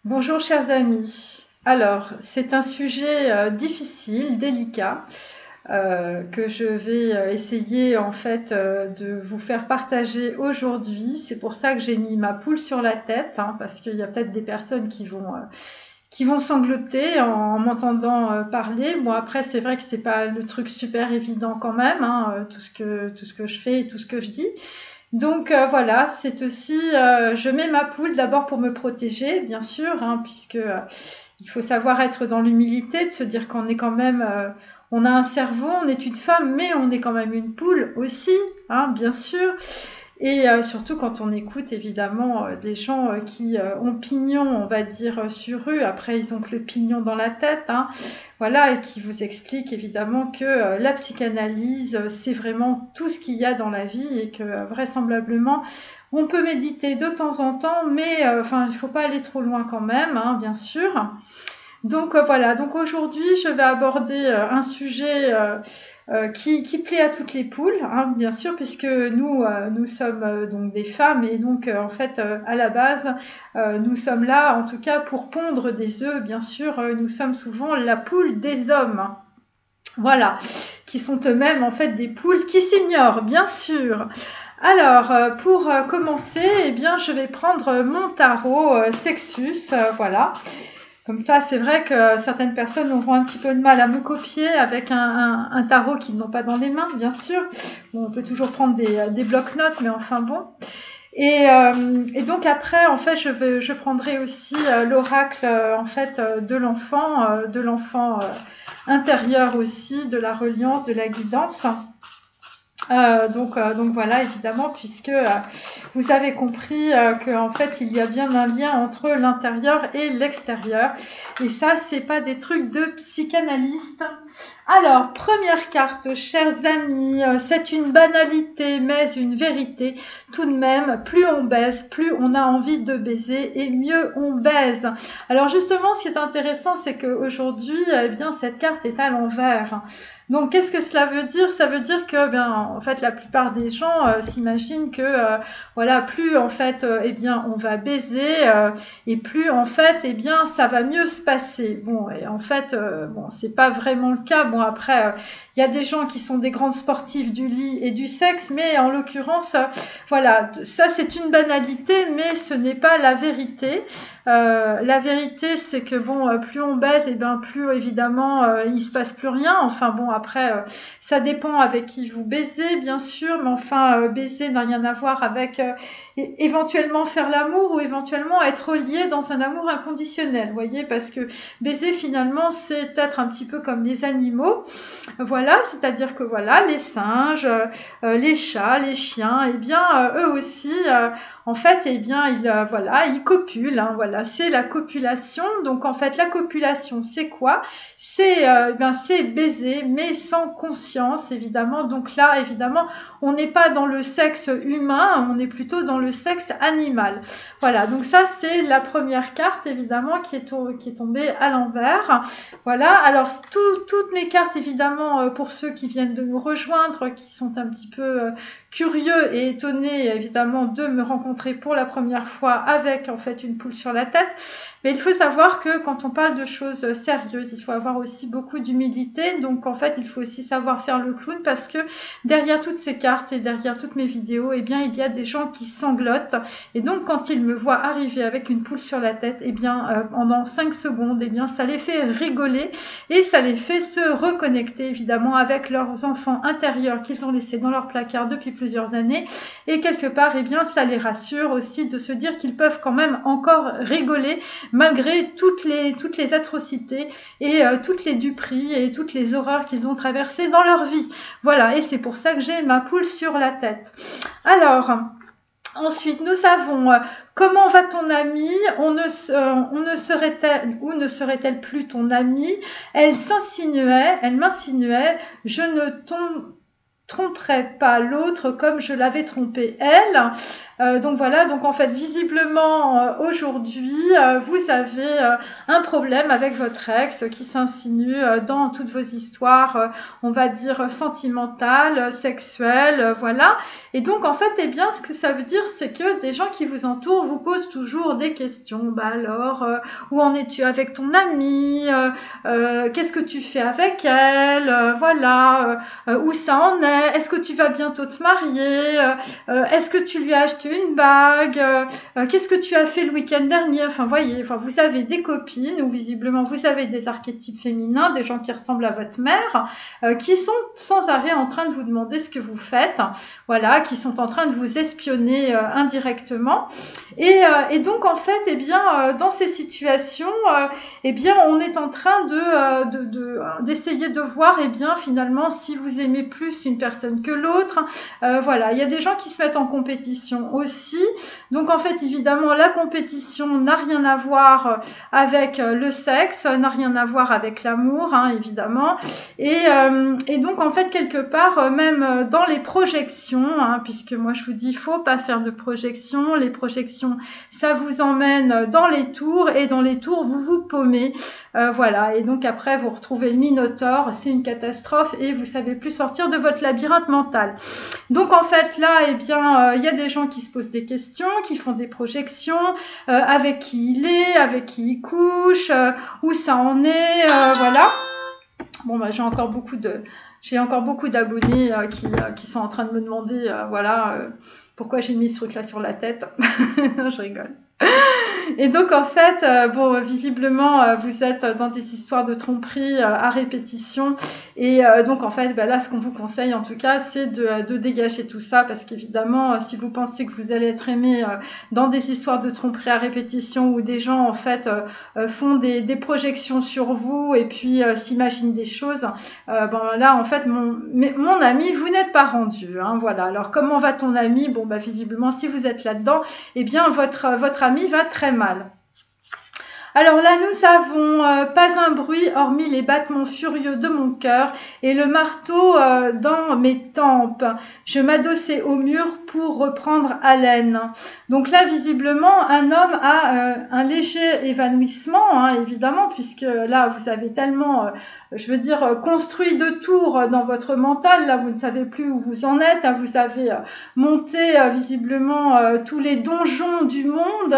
Bonjour chers amis. Alors, c'est un sujet difficile, délicat, que je vais essayer en fait de vous faire partager aujourd'hui. C'est pour ça que j'ai mis ma poule sur la tête, hein, parce qu'il y a peut-être des personnes qui vont sangloter en m'entendant parler. Bon, après, c'est vrai que c'est pas le truc super évident quand même, hein, tout ce que je fais et tout ce que je dis. Donc voilà, c'est aussi, je mets ma poule d'abord pour me protéger, bien sûr, hein, puisque il faut savoir être dans l'humilité, de se dire qu'on est quand même, on a un cerveau, on est une femme, mais on est quand même une poule aussi, hein, bien sûr. Et surtout quand on écoute évidemment des gens qui ont pignon, on va dire, sur eux, après ils ont que le pignon dans la tête, hein, voilà, et qui vous expliquent évidemment que la psychanalyse, c'est vraiment tout ce qu'il y a dans la vie et que vraisemblablement on peut méditer de temps en temps, mais enfin il ne faut pas aller trop loin quand même, hein, bien sûr. Donc voilà, donc aujourd'hui je vais aborder un sujet qui plaît à toutes les poules, hein, bien sûr, puisque nous sommes donc des femmes et donc en fait à la base nous sommes là en tout cas pour pondre des œufs, bien sûr, nous sommes souvent la poule des hommes, voilà, qui sont eux-mêmes en fait des poules qui s'ignorent, bien sûr. Alors, pour commencer, eh bien, je vais prendre mon tarot Sexus, voilà. Comme ça, c'est vrai que certaines personnes auront un petit peu de mal à me copier avec un tarot qu'ils n'ont pas dans les mains, bien sûr. Bon, on peut toujours prendre des blocs-notes, mais enfin bon. Et donc après, en fait, je prendrai aussi l'oracle en fait de l'enfant intérieur aussi, de la reliance, de la guidance. Donc voilà, évidemment, puisque vous avez compris qu'en fait, il y a bien un lien entre l'intérieur et l'extérieur. Et ça, c'est pas des trucs de psychanalyste. Alors, première carte, chers amis, c'est une banalité, mais une vérité. Tout de même, plus on baise, plus on a envie de baiser et mieux on baise. Alors justement, ce qui est intéressant, c'est qu'aujourd'hui, eh bien, cette carte est à l'envers. Donc, qu'est-ce que cela veut dire? Ça veut dire que, ben, en fait, la plupart des gens s'imaginent que, voilà, plus en fait, eh bien, on va baiser et plus en fait, eh bien, ça va mieux se passer. Bon, et en fait, bon, c'est pas vraiment le cas. Bon, après, il y a des gens qui sont des grandes sportives du lit et du sexe, mais en l'occurrence, voilà, ça c'est une banalité, mais ce n'est pas la vérité. La vérité, c'est que bon, plus on baise, et ben plus évidemment il se passe plus rien. Enfin bon, après, ça dépend avec qui vous baisez, bien sûr, mais enfin baiser n'a rien à voir avec éventuellement faire l'amour ou éventuellement être lié dans un amour inconditionnel. Vous voyez, parce que baiser finalement, c'est être un petit peu comme les animaux. Voilà, c'est-à-dire que voilà, les singes, les chats, les chiens, eh bien eux aussi. En fait, eh bien, voilà, ils copulent, hein, voilà, c'est la copulation. Donc, en fait, la copulation, c'est quoi? C'est baiser, mais sans conscience, évidemment. Donc là, évidemment, on n'est pas dans le sexe humain, on est plutôt dans le sexe animal. Voilà, donc ça, c'est la première carte, évidemment, qui est tombée à l'envers. Voilà, alors toutes mes cartes, évidemment, pour ceux qui viennent de nous rejoindre, qui sont un petit peu curieux et étonné évidemment de me rencontrer pour la première fois avec en fait une poule sur la tête. Mais il faut savoir que quand on parle de choses sérieuses, il faut avoir aussi beaucoup d'humilité. Donc en fait, il faut aussi savoir faire le clown parce que derrière toutes ces cartes et derrière toutes mes vidéos, eh bien, il y a des gens qui sanglotent. Et donc quand ils me voient arriver avec une poule sur la tête, eh bien, pendant 5 secondes, eh bien, ça les fait rigoler et ça les fait se reconnecter évidemment avec leurs enfants intérieurs qu'ils ont laissés dans leur placard depuis plusieurs années. Et quelque part, eh bien, ça les rassure aussi de se dire qu'ils peuvent quand même encore rigoler malgré toutes les atrocités et toutes les duperies et toutes les horreurs qu'ils ont traversées dans leur vie. Voilà, et c'est pour ça que j'ai ma poule sur la tête. Alors, ensuite, nous avons comment va ton amie? On ne serait-elle ou ne serait-elle plus ton amie? Elle m'insinuait, je ne tromperai pas l'autre comme je l'avais trompé elle. Donc voilà, donc en fait, visiblement, aujourd'hui, vous avez un problème avec votre ex qui s'insinue dans toutes vos histoires, on va dire sentimentales, sexuelles, voilà. Et donc en fait, eh bien, ce que ça veut dire, c'est que des gens qui vous entourent vous posent toujours des questions. Bah alors, où en es-tu avec ton amie? Qu'est-ce que tu fais avec elle? Voilà, où ça en est? Est-ce que tu vas bientôt te marier? Est-ce que tu lui as acheté une bague? Qu'est-ce que tu as fait le week-end dernier? Enfin, voyez, enfin, vous avez des copines ou visiblement vous avez des archétypes féminins, des gens qui ressemblent à votre mère, qui sont sans arrêt en train de vous demander ce que vous faites, voilà, qui sont en train de vous espionner indirectement. Et donc, en fait, eh bien, dans ces situations, eh bien, on est en train d'essayer de voir, eh bien, finalement, si vous aimez plus une personne que l'autre. Voilà, il y a des gens qui se mettent en compétition aussi. Donc en fait, évidemment, la compétition n'a rien à voir avec le sexe, n'a rien à voir avec l'amour, hein, évidemment. Et donc en fait, quelque part, même dans les projections, hein, puisque moi je vous dis, il faut pas faire de projections. Les projections, ça vous emmène dans les tours et dans les tours, vous vous paumez. Voilà, et donc après, vous retrouvez le Minotaure, c'est une catastrophe et vous savez plus sortir de votre labyrinthe mental. Donc en fait là, eh bien, il y a des gens qui se posent des questions, qui font des projections, avec qui il est, avec qui il couche, où ça en est, voilà. Bon bah j'ai encore beaucoup d'abonnés qui sont en train de me demander, voilà, pourquoi j'ai mis ce truc là sur la tête. Je rigole. Et donc en fait, bon, visiblement, vous êtes dans des histoires de tromperie à répétition. Et donc en fait, là, ce qu'on vous conseille en tout cas, c'est de dégager tout ça, parce qu'évidemment, si vous pensez que vous allez être aimé dans des histoires de tromperie à répétition où des gens en fait font des projections sur vous et puis s'imaginent des choses, là en fait, mon ami, vous n'êtes pas rendu, hein, voilà. Alors comment va ton ami? Bon, visiblement, si vous êtes là-dedans, eh bien votre ami va très mal. Alors là, nous avons pas un bruit hormis les battements furieux de mon cœur et le marteau dans mes tempes. Je m'adossais au mur pour reprendre haleine. Donc là, visiblement, un homme a un léger évanouissement, hein, évidemment, puisque là, vous avez tellement, construit de tours dans votre mental. Là, vous ne savez plus où vous en êtes. Hein, vous avez monté visiblement tous les donjons du monde.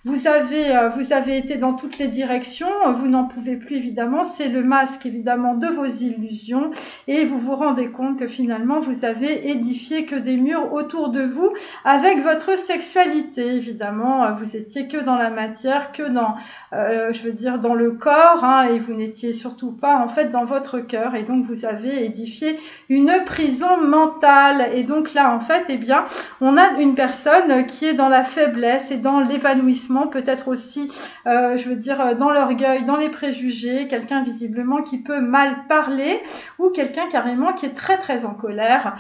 Vous avez été dans toutes les directions, vous n'en pouvez plus évidemment, c'est le masque évidemment de vos illusions et vous vous rendez compte que finalement vous avez édifié que des murs autour de vous avec votre sexualité évidemment, vous étiez que dans la matière, que dans, dans le corps, hein, et vous n'étiez surtout pas en fait dans votre cœur et donc vous avez édifié une prison mentale et donc là en fait, eh bien, on a une personne qui est dans la faiblesse et dans l'évanouissement, peut-être aussi, dans l'orgueil, dans les préjugés, quelqu'un visiblement qui peut mal parler ou quelqu'un carrément qui est très très en colère,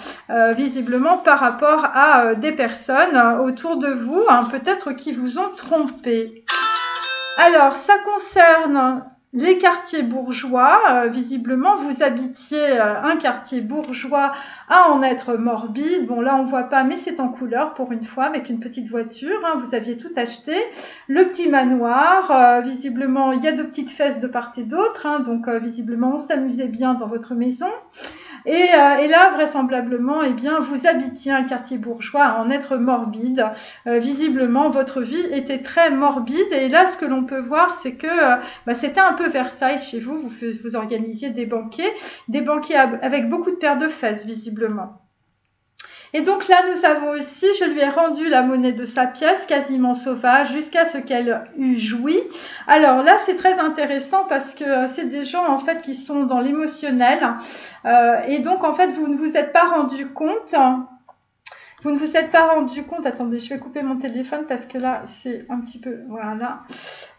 visiblement par rapport à des personnes autour de vous, hein, peut-être qui vous ont trompé. Alors, ça concerne les quartiers bourgeois, visiblement, vous habitiez un quartier bourgeois à en être morbide. Bon, là, on voit pas, mais c'est en couleur pour une fois, avec une petite voiture. Hein, vous aviez tout acheté. Le petit manoir, visiblement, il y a de petites fesses de part et d'autre. Hein, donc, visiblement, on s'amusait bien dans votre maison. Et là, vraisemblablement, eh bien, vous habitiez un quartier bourgeois à en être morbide. Visiblement, votre vie était très morbide. Et là, ce que l'on peut voir, c'est que c'était un peu Versailles chez vous. Vous organisiez des banquets avec beaucoup de paires de fesses, visiblement. Et donc là, nous avons aussi, je lui ai rendu la monnaie de sa pièce, quasiment sauvage, jusqu'à ce qu'elle eût joui. Alors là, c'est très intéressant parce que c'est des gens en fait qui sont dans l'émotionnel. Et donc en fait, vous ne vous êtes pas rendu compte. Vous ne vous êtes pas rendu compte, attendez, je vais couper mon téléphone parce que là, c'est un petit peu, voilà.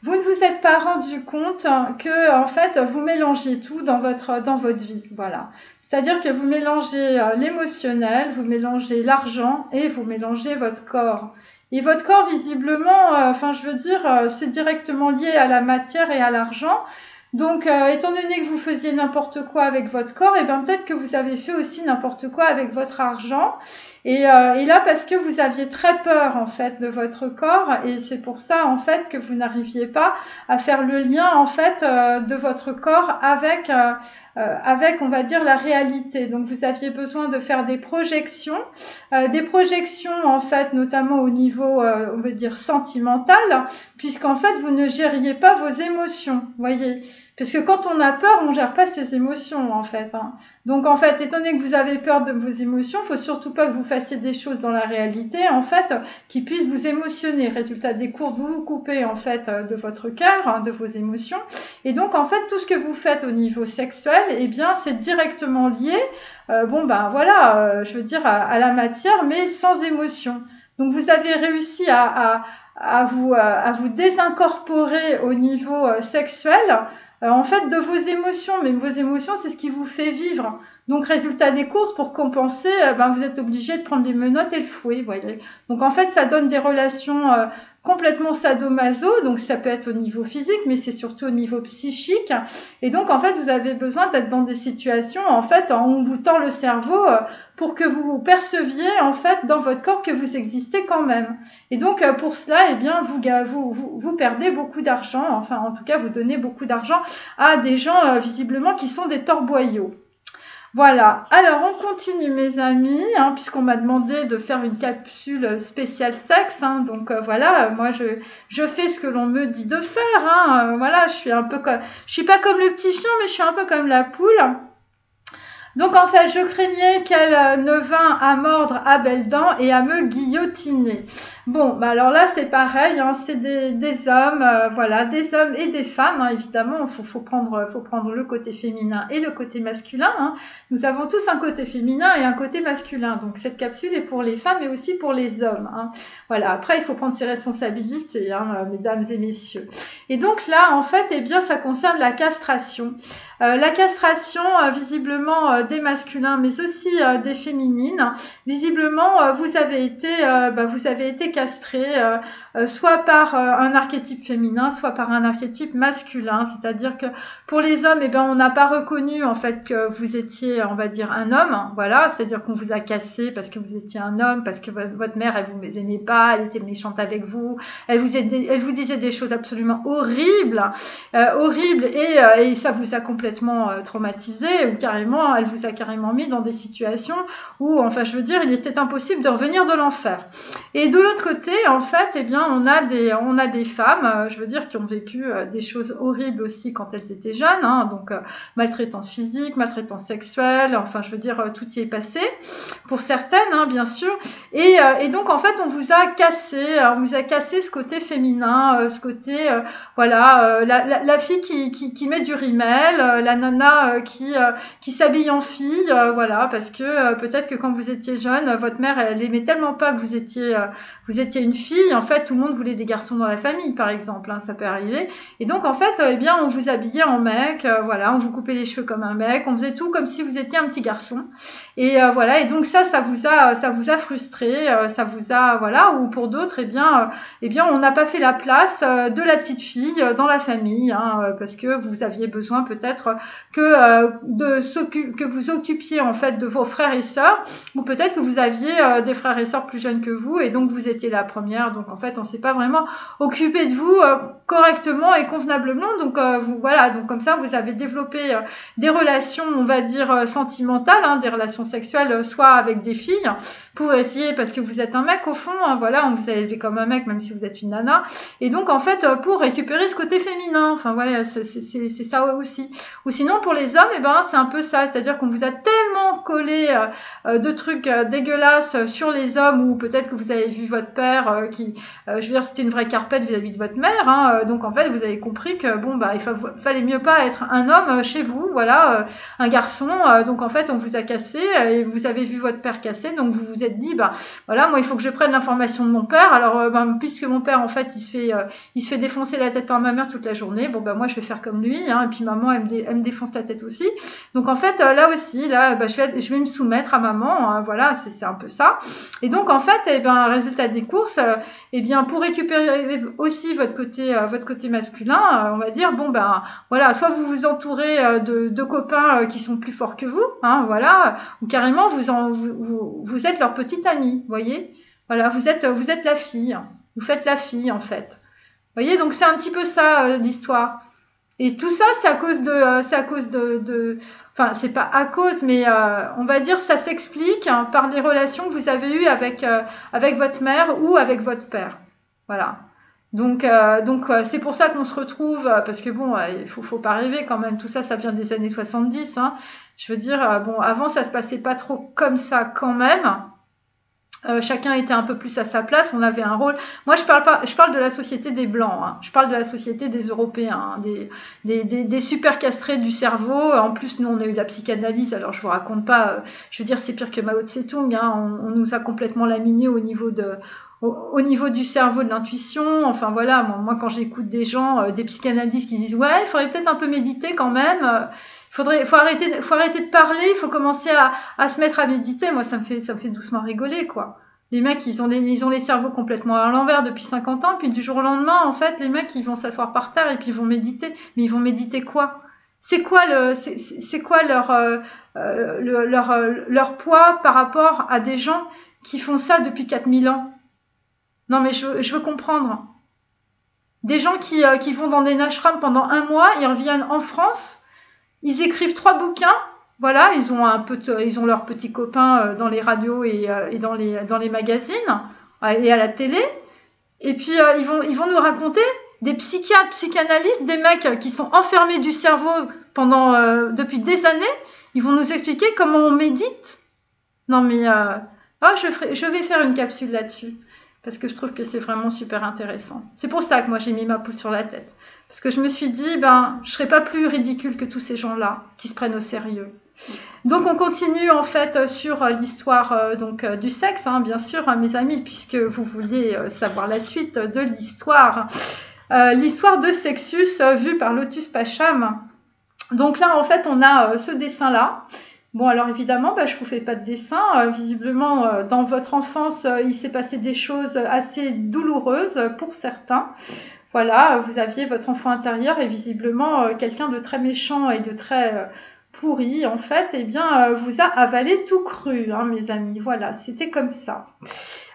Vous ne vous êtes pas rendu compte que, en fait, vous mélangez tout dans votre vie, voilà. C'est-à-dire que vous mélangez l'émotionnel, vous mélangez l'argent et vous mélangez votre corps. Et votre corps, visiblement, c'est directement lié à la matière et à l'argent. Donc, étant donné que vous faisiez n'importe quoi avec votre corps, et bien peut-être que vous avez fait aussi n'importe quoi avec votre argent. Et là, parce que vous aviez très peur, en fait, de votre corps, et c'est pour ça, en fait, que vous n'arriviez pas à faire le lien, en fait, de votre corps avec, on va dire, la réalité. Donc, vous aviez besoin de faire des projections, en fait, notamment au niveau, on va dire, sentimental, puisqu'en fait, vous ne gériez pas vos émotions, voyez. Parce que quand on a peur, on ne gère pas ses émotions, en fait, hein. Donc, en fait, étant donné que vous avez peur de vos émotions, il ne faut surtout pas que vous fassiez des choses dans la réalité, en fait, qui puissent vous émotionner. Résultat des courses, vous vous coupez, en fait, de votre cœur, hein, de vos émotions. Et donc, en fait, tout ce que vous faites au niveau sexuel, eh bien, c'est directement lié, je veux dire, à la matière, mais sans émotion. Donc, vous avez réussi à vous désincorporer au niveau sexuel, en fait, de vos émotions. Mais vos émotions, c'est ce qui vous fait vivre. Donc, résultat des courses, pour compenser, vous êtes obligé de prendre les menottes et le fouet, voyez. Donc, en fait, ça donne des relations complètement sadomaso. Donc, ça peut être au niveau physique, mais c'est surtout au niveau psychique. Et donc, en fait, vous avez besoin d'être dans des situations, en fait, où on vous tord le cerveau pour que vous perceviez, en fait, dans votre corps que vous existez quand même. Et donc, pour cela, eh bien, vous perdez beaucoup d'argent. Enfin, en tout cas, vous donnez beaucoup d'argent à des gens, visiblement, qui sont des torboyaux. Voilà, alors on continue mes amis, hein, puisqu'on m'a demandé de faire une capsule spéciale sexe, hein, donc voilà, moi je fais ce que l'on me dit de faire, hein, voilà, je suis pas comme le petit chien, mais je suis un peu comme la poule. Donc en fait, je craignais qu'elle ne vînt à mordre à belles dents et à me guillotiner. Bon, alors là c'est pareil, hein, c'est des hommes, voilà, des hommes et des femmes, hein, évidemment, il faut prendre le côté féminin et le côté masculin, hein. Nous avons tous un côté féminin et un côté masculin, donc cette capsule est pour les femmes et aussi pour les hommes, hein. Voilà, après il faut prendre ses responsabilités, hein, mesdames et messieurs. Et donc là, en fait, eh bien, ça concerne la castration. La castration, visiblement, des masculins, mais aussi des féminines. Visiblement, vous avez été castré, soit par un archétype féminin, soit par un archétype masculin. C'est-à-dire que pour les hommes, eh ben, on n'a pas reconnu en fait que vous étiez, on va dire, un homme. Voilà, c'est-à-dire qu'on vous a cassé parce que vous étiez un homme, parce que votre mère, elle vous aimait pas, elle était méchante avec vous, elle vous disait des choses absolument horribles, et ça vous a complètement traumatisé, ou carrément, elle vous a carrément mis dans des situations où, enfin, je veux dire, il était impossible de revenir de l'enfer. Et de l'autre côté, en fait, eh bien, on a des femmes, je veux dire, qui ont vécu des choses horribles aussi quand elles étaient jeunes, hein, donc maltraitance physique, maltraitance sexuelle, enfin, je veux dire, tout y est passé, pour certaines, hein, bien sûr. Et donc, en fait, on vous a cassé ce côté féminin, ce côté, la fille qui met du rimel, la nana qui s'habille en fille, voilà, parce que peut-être que quand vous étiez jeune, votre mère, elle aimait tellement pas que vous étiez une fille, en fait, tout le monde voulait des garçons dans la famille, par exemple, hein, ça peut arriver. Et donc, en fait, eh bien, on vous habillait en mec, voilà, on vous coupait les cheveux comme un mec, on faisait tout comme si vous étiez un petit garçon. Et voilà, et donc ça vous a frustré, ça vous a, voilà, ou pour d'autres, eh bien, on n'a pas fait la place de la petite fille dans la famille, hein, parce que vous aviez besoin peut-être que vous occupiez en fait de vos frères et sœurs, ou peut-être que vous aviez des frères et sœurs plus jeunes que vous, et donc vous étiez la première, donc en fait on s'est pas vraiment occupé de vous correctement et convenablement, donc voilà, donc comme ça vous avez développé des relations, on va dire sentimentales, hein, des relations sexuelles, soit avec des filles, pour essayer, parce que vous êtes un mec au fond, hein, voilà, on vous a élevé comme un mec même si vous êtes une nana, et donc en fait pour récupérer ce côté féminin, enfin voilà, c'est ça aussi. Ou sinon pour les hommes, eh ben c'est un peu ça, c'est-à-dire qu'on vous a tellement collé de trucs dégueulasses sur les hommes, ou peut-être que vous avez vu votre père je veux dire, c'était une vraie carpette vis-à-vis de votre mère, hein, donc en fait vous avez compris que bon bah il fallait mieux pas être un homme chez vous, voilà, un garçon, donc en fait on vous a cassé, et vous avez vu votre père cassé, donc vous vous êtes dit bah voilà, moi il faut que je prenne l'information de mon père, alors puisque mon père en fait il se fait défoncer la tête par ma mère toute la journée, bon bah moi je vais faire comme lui, hein, et puis maman elle me défonce la tête aussi, donc en fait là aussi je vais me soumettre à maman, hein, voilà, c'est un peu ça. Et donc en fait, eh ben, résultat des courses, eh bien pour récupérer aussi votre côté masculin, on va dire bon ben voilà, soit vous vous entourez de copains qui sont plus forts que vous, hein, voilà, ou carrément vous êtes leur petite amie, vous voyez. Voilà, vous êtes la fille. Vous faites la fille, en fait. Vous voyez, donc c'est un petit peu ça, l'histoire. Et tout ça, c'est à cause enfin, c'est pas à cause, mais on va dire ça s'explique hein, par les relations que vous avez eues avec votre mère ou avec votre père. Voilà. Donc c'est pour ça qu'on se retrouve, parce que bon, il faut pas rêver quand même, tout ça, ça vient des années 70. Hein. Je veux dire, bon, avant, ça se passait pas trop comme ça quand même. Chacun était un peu plus à sa place, on avait un rôle. Moi, je parle de la société des Blancs, hein. Je parle de la société des Européens, hein, des super castrés du cerveau. En plus, nous, on a eu la psychanalyse, alors je vous raconte pas, je veux dire, c'est pire que Mao Tse-tung, hein. On nous a complètement laminé au niveau du cerveau, de l'intuition. Enfin voilà, moi quand j'écoute des gens, des psychanalystes qui disent ouais, il faudrait peut-être un peu méditer quand même. Faut arrêter de parler, il faut commencer à se mettre à méditer. Moi, ça me fait doucement rigoler, quoi. Les mecs, ils ont les cerveaux complètement à l'envers depuis 50 ans, puis du jour au lendemain, en fait, les mecs, ils vont s'asseoir par terre et puis ils vont méditer. Mais ils vont méditer quoi? C'est quoi leur poids par rapport à des gens qui font ça depuis 4000 ans? Non, mais je veux comprendre. Des gens qui vont dans des ashrams pendant un mois, ils reviennent en France, ils écrivent 3 bouquins, voilà, ils ont leurs petits copains dans les radios et dans les magazines et à la télé, et puis ils vont nous raconter des psychiatres, psychanalystes, des mecs qui sont enfermés du cerveau depuis des années, ils vont nous expliquer comment on médite. Non mais je vais faire une capsule là-dessus. Parce que je trouve que c'est vraiment super intéressant. C'est pour ça que moi j'ai mis ma poule sur la tête. Parce que je me suis dit, je serais pas plus ridicule que tous ces gens-là qui se prennent au sérieux. Donc on continue en fait sur l'histoire du sexe, hein, bien sûr, hein, mes amis, puisque vous vouliez savoir la suite de l'histoire. L'histoire de Sexus vue par Lotus Pacham. Donc là en fait on a ce dessin-là. Bon, alors évidemment, je ne vous fais pas de dessin. Visiblement, dans votre enfance, il s'est passé des choses assez douloureuses pour certains. Voilà, vous aviez votre enfant intérieur et visiblement, quelqu'un de très méchant et de très pourri, en fait, vous a avalé tout cru, hein, mes amis. Voilà, c'était comme ça.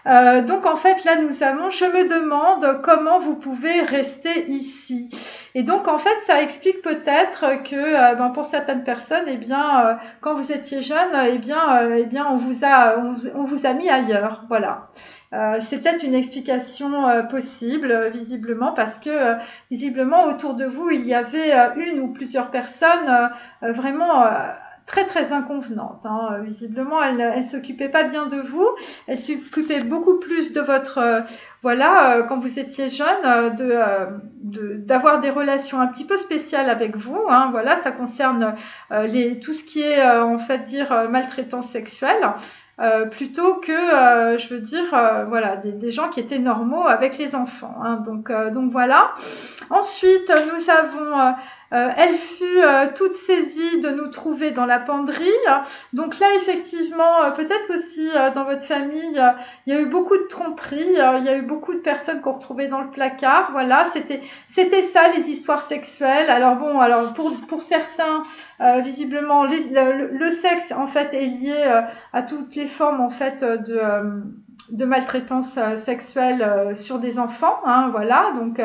Donc en fait là je me demande comment vous pouvez rester ici. Et donc en fait ça explique peut-être que pour certaines personnes quand vous étiez jeune on vous a mis ailleurs, voilà. C'est peut-être une explication possible visiblement parce que visiblement autour de vous il y avait une ou plusieurs personnes vraiment très très inconvenante. Hein. Visiblement, elle s'occupait pas bien de vous. Elle s'occupait beaucoup plus de votre quand vous étiez jeune, d'avoir des relations un petit peu spéciales avec vous. Hein. Voilà, ça concerne tout ce qui est maltraitance sexuelle. Plutôt que des gens qui étaient normaux avec les enfants. Hein. Donc voilà. Ensuite, nous avons elle fut toute saisie de nous trouver dans la penderie. Donc là, effectivement, peut-être aussi dans votre famille, il y a eu beaucoup de tromperies, il y a eu beaucoup de personnes qu'on retrouvait dans le placard. Voilà, c'était ça les histoires sexuelles. Alors pour certains, visiblement, le sexe en fait est lié à toutes les formes en fait de maltraitance sexuelle sur des enfants, hein, voilà, donc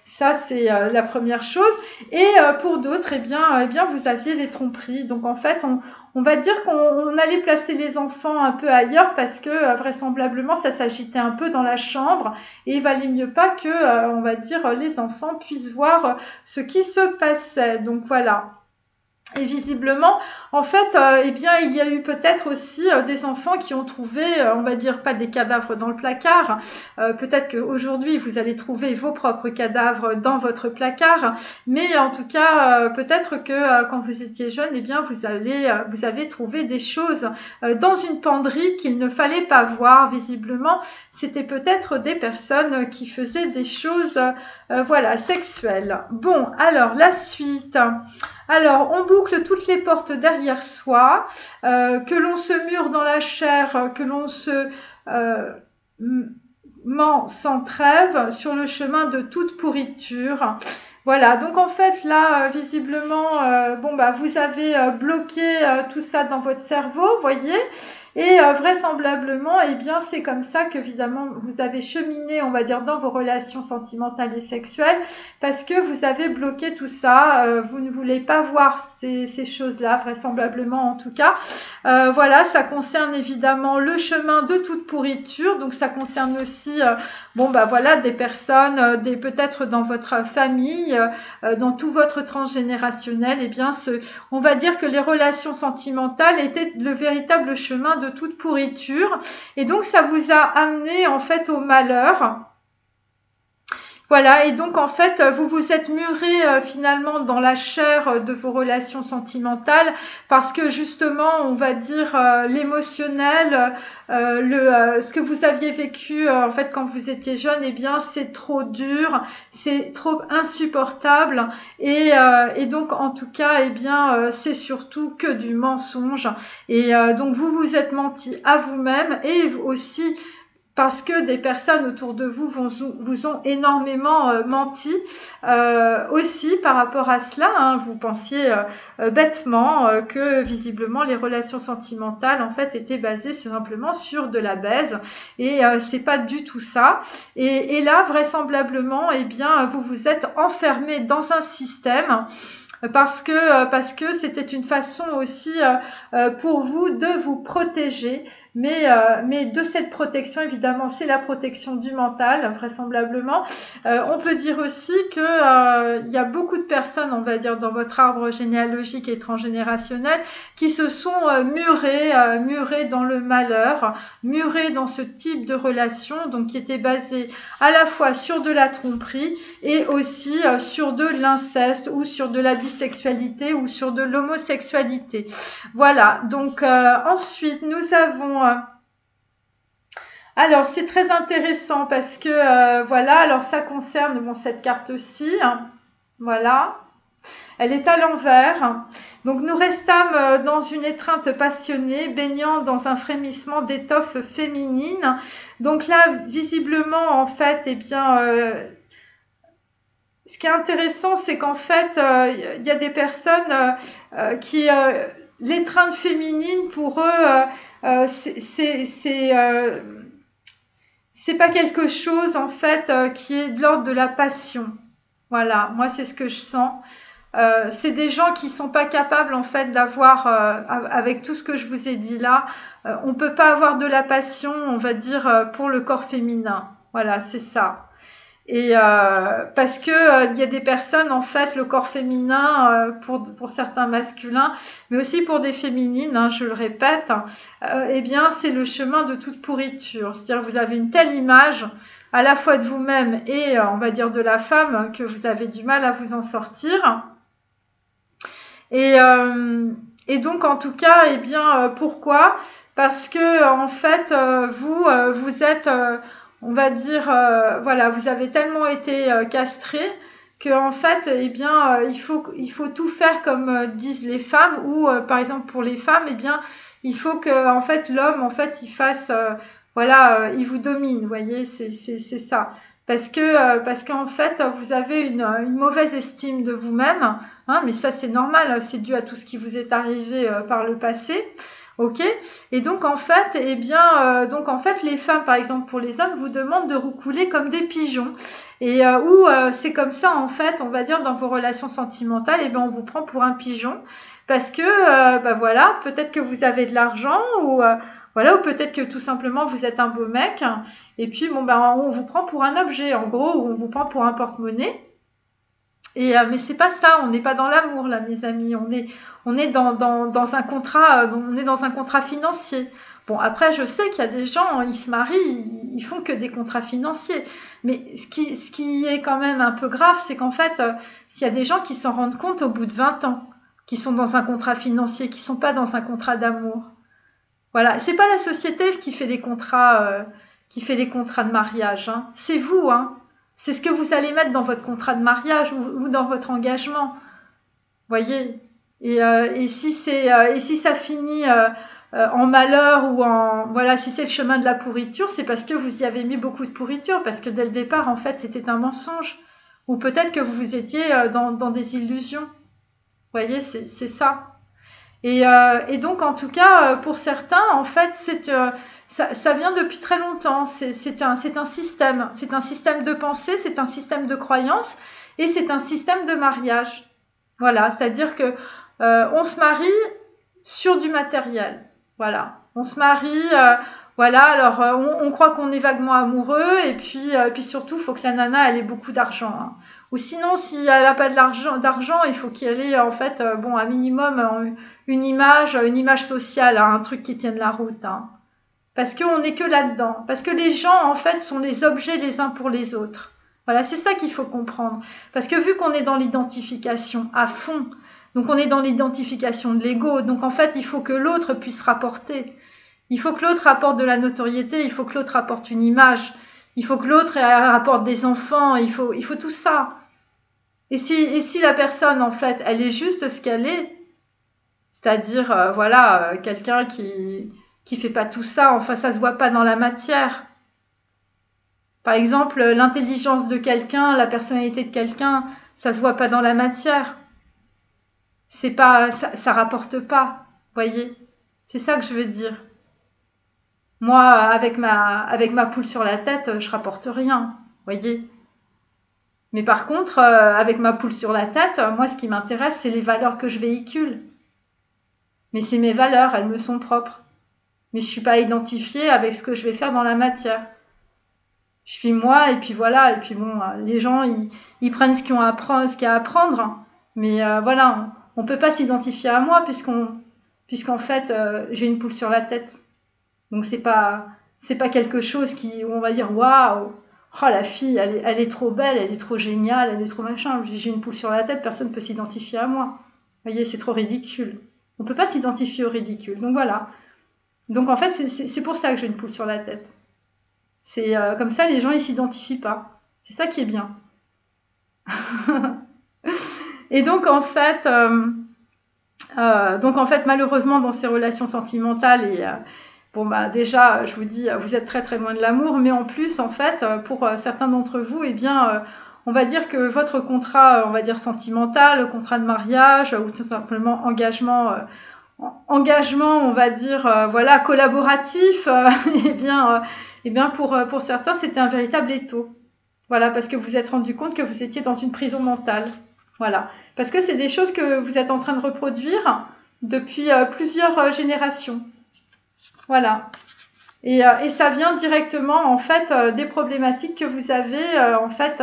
ça c'est la première chose. Et pour d'autres, vous aviez des tromperies, donc en fait on va dire qu'on allait placer les enfants un peu ailleurs parce que vraisemblablement ça s'agitait un peu dans la chambre et il valait mieux pas que les enfants puissent voir ce qui se passait, donc voilà. Et visiblement, en fait, il y a eu peut-être aussi des enfants qui ont trouvé, pas des cadavres dans le placard. Peut-être qu'aujourd'hui, vous allez trouver vos propres cadavres dans votre placard. Mais en tout cas, peut-être que quand vous étiez jeune, vous avez trouvé des choses dans une penderie qu'il ne fallait pas voir. Visiblement, c'était peut-être des personnes qui faisaient des choses, sexuelles. Bon, alors la suite. Alors, on boucle toutes les portes derrière soi, que l'on se mure dans la chair, que l'on se ment sans trêve sur le chemin de toute pourriture. Voilà, donc en fait là, visiblement, vous avez bloqué tout ça dans votre cerveau, voyez. Et vraisemblablement, eh bien, c'est comme ça que évidemment vous avez cheminé, on va dire, dans vos relations sentimentales et sexuelles, parce que vous avez bloqué tout ça. Vous ne voulez pas voir ces choses-là, vraisemblablement en tout cas. Voilà, ça concerne évidemment le chemin de toute pourriture. Donc ça concerne aussi, bon bah voilà, des personnes, peut-être dans votre famille, dans tout votre transgénérationnel. Eh bien, on va dire que les relations sentimentales étaient le véritable chemin de toute pourriture. Et donc ça vous a amené en fait au malheur. Voilà, et donc en fait, vous vous êtes muré finalement dans la chair de vos relations sentimentales parce que justement, on va dire l'émotionnel, ce que vous aviez vécu en fait quand vous étiez jeune, eh bien c'est trop dur, c'est trop insupportable et donc en tout cas, eh bien c'est surtout que du mensonge et donc vous vous êtes menti à vous-même et aussi parce que des personnes autour de vous vous ont énormément menti aussi par rapport à cela. Hein. Vous pensiez bêtement que visiblement les relations sentimentales en fait étaient basées simplement sur de la baise et c'est pas du tout ça. Et là vraisemblablement, eh bien vous vous êtes enfermé dans un système. Parce que c'était une façon aussi pour vous de vous protéger, mais de cette protection, évidemment, c'est la protection du mental, vraisemblablement. On peut dire aussi que il y a beaucoup de personnes, on va dire, dans votre arbre généalogique et transgénérationnel, qui se sont murées dans le malheur, murées dans ce type de relation, donc qui était basée à la fois sur de la tromperie et aussi sur de l'inceste ou sur de la bisexualité ou sur de l'homosexualité. Voilà, donc ensuite nous avons... alors c'est très intéressant parce que voilà, alors ça concerne bon, cette carte-ci, hein, voilà, elle est à l'envers. Donc nous restâmes dans une étreinte passionnée, baignant dans un frémissement d'étoffe féminine. Donc là, visiblement, en fait, eh bien... ce qui est intéressant, c'est qu'en fait, y a des personnes qui... l'étreinte féminine, pour eux, c'est pas quelque chose, en fait, qui est de l'ordre de la passion. Voilà, moi, c'est ce que je sens. C'est des gens qui sont pas capables, en fait, d'avoir, avec tout ce que je vous ai dit là, on peut pas avoir de la passion, on va dire, pour le corps féminin. Voilà, c'est ça. Et parce que il y a des personnes en fait le corps féminin pour certains masculins mais aussi pour des féminines hein, je le répète eh bien c'est le chemin de toute pourriture, c'est-à-dire vous avez une telle image à la fois de vous-même et on va dire de la femme que vous avez du mal à vous en sortir et donc en tout cas eh bien pourquoi parce que en fait vous êtes on va dire, voilà, vous avez tellement été castré que en fait, eh bien, il faut tout faire comme disent les femmes ou par exemple pour les femmes, eh bien, il faut que en fait l'homme, en fait, il fasse, voilà, il vous domine, vous voyez, c'est ça. Parce qu'en fait, vous avez une mauvaise estime de vous-même, hein, mais ça c'est normal, c'est dû à tout ce qui vous est arrivé par le passé. Ok, et donc en fait, eh bien, donc en fait, les femmes, par exemple, pour les hommes, vous demandent de roucouler comme des pigeons, et c'est comme ça en fait, on va dire dans vos relations sentimentales, eh bien, on vous prend pour un pigeon parce que, bah voilà, peut-être que vous avez de l'argent ou voilà, ou peut-être que tout simplement vous êtes un beau mec, et puis bon ben, on vous prend pour un objet, en gros, ou on vous prend pour un porte-monnaie. Et mais c'est pas ça, on n'est pas dans l'amour là, mes amis. On est dans un contrat, on est dans un contrat financier. Bon, après, je sais qu'il y a des gens, ils se marient, ils font que des contrats financiers. Mais ce qui est quand même un peu grave, c'est qu'en fait, s'il y a des gens qui s'en rendent compte au bout de 20 ans, qui sont dans un contrat financier, qui sont pas dans un contrat d'amour. Voilà, c'est pas la société qui fait des contrats de mariage, hein. C'est vous, hein. C'est ce que vous allez mettre dans votre contrat de mariage ou dans votre engagement. Voyez. Et si ça finit en malheur ou en voilà, si c'est le chemin de la pourriture, c'est parce que vous y avez mis beaucoup de pourriture, parce que dès le départ, en fait, c'était un mensonge. Ou peut-être que vous étiez dans des illusions. Voyez, c'est ça. Et donc, en tout cas, pour certains, en fait, ça vient depuis très longtemps. C'est un système. C'est un système de pensée, c'est un système de croyance et c'est un système de mariage. Voilà, c'est-à-dire que on se marie sur du matériel. Voilà, on se marie. Voilà, alors on croit qu'on est vaguement amoureux et puis surtout, il faut que la nana elle ait beaucoup d'argent. Hein. Ou sinon, si elle n'a pas d'argent, il faut qu'elle ait en fait, bon, un minimum une image sociale, hein, un truc qui tienne la route. Hein. Parce qu'on n'est que là-dedans. Parce que les gens, en fait, sont les objets les uns pour les autres. Voilà, c'est ça qu'il faut comprendre. Parce que vu qu'on est dans l'identification à fond, donc on est dans l'identification de l'ego, donc en fait, il faut que l'autre puisse rapporter. Il faut que l'autre apporte de la notoriété, il faut que l'autre apporte une image, il faut que l'autre apporte des enfants, il faut tout ça. Et si la personne, en fait, elle est juste ce qu'elle est, c'est-à-dire, voilà, quelqu'un qui fait pas tout ça, enfin, ça se voit pas dans la matière. Par exemple, l'intelligence de quelqu'un, la personnalité de quelqu'un, ça se voit pas dans la matière. C'est pas, ça rapporte pas, voyez. C'est ça que je veux dire. Moi, avec ma poule sur la tête, je rapporte rien, voyez. Mais par contre, avec ma poule sur la tête, moi, ce qui m'intéresse, c'est les valeurs que je véhicule. Mais c'est mes valeurs, elles me sont propres. Mais je suis pas identifiée avec ce que je vais faire dans la matière. Je suis moi, et puis voilà, et puis bon, les gens, ils prennent ce qu'il y a à apprendre. Mais voilà, on peut pas s'identifier à moi puisqu'en fait, j'ai une poule sur la tête. Donc c'est pas quelque chose où on va dire waouh, oh la fille, elle est trop belle, elle est trop géniale, elle est trop machin. J'ai une poule sur la tête, personne ne peut s'identifier à moi. Vous voyez, c'est trop ridicule. On peut pas s'identifier au ridicule. Donc voilà. Donc en fait, c'est pour ça que j'ai une poule sur la tête. C'est comme ça, les gens ils s'identifient pas. C'est ça qui est bien. Et donc en fait, malheureusement dans ces relations sentimentales bon bah déjà, je vous dis, vous êtes très très loin de l'amour, mais en plus, en fait, pour certains d'entre vous, eh bien, on va dire que votre contrat, on va dire sentimental, contrat de mariage, ou tout simplement engagement, on va dire, voilà, collaboratif, eh bien, pour certains, c'était un véritable étau. Voilà, parce que vous vous êtes rendu compte que vous étiez dans une prison mentale. Voilà, parce que c'est des choses que vous êtes en train de reproduire depuis plusieurs générations. Voilà. Et ça vient directement, en fait, des problématiques que vous avez, en fait,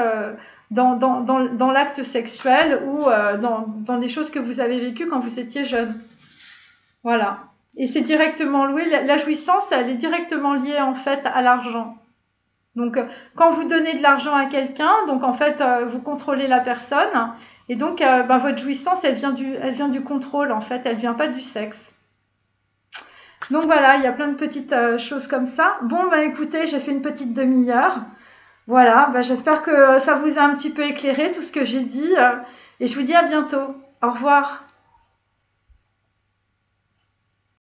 dans l'acte sexuel ou dans des choses que vous avez vécues quand vous étiez jeune. Voilà. Et c'est directement lié, la jouissance, elle est directement liée, en fait, à l'argent. Donc, quand vous donnez de l'argent à quelqu'un, donc, en fait, vous contrôlez la personne. Et donc, votre jouissance, elle vient du contrôle, en fait. Elle vient pas du sexe. Donc voilà, il y a plein de petites choses comme ça. Bon, bah écoutez, j'ai fait une petite demi-heure. Voilà, bah, j'espère que ça vous a un petit peu éclairé tout ce que j'ai dit. Et je vous dis à bientôt. Au revoir.